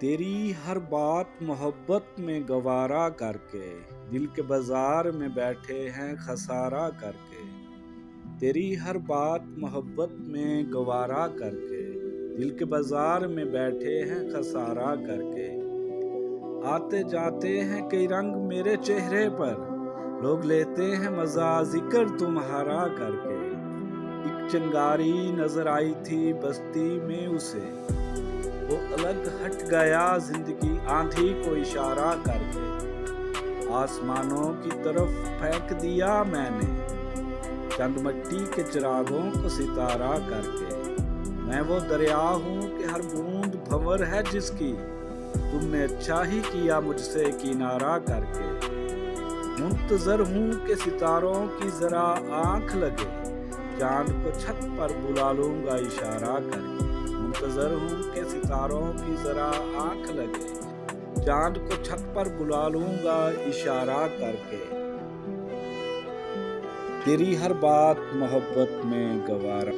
तेरी हर बात मोहब्बत में गवारा करके दिल के बाजार में बैठे हैं खसारा करके। तेरी हर बात मोहब्बत में गवारा करके दिल के बाजार में बैठे हैं खसारा करके। आते जाते हैं कई रंग मेरे चेहरे पर, लोग लेते हैं मजा जिक्र तुम्हारा करके। एक चिंगारी नजर आई थी बस्ती में उसे, वो अलग हट गया जिंदगी आंधी को इशारा करके। आसमानों की तरफ फेंक दिया मैंने चंद मिट्टी के चिरागों को सितारा करके। मैं वो दरिया हूँ कि हर बूंद भंवर है जिसकी, तुमने अच्छा ही किया मुझसे किनारा करके। मुंतजर हूँ कि सितारों की जरा आंख लगे, चांद को छत पर बुला लूंगा इशारा करके। मुंतजर हूँ कि सितारों की जरा आंख लगे, चांद को छत पर बुला लूंगा इशारा करके। तेरी हर बात मोहब्बत में गवारा।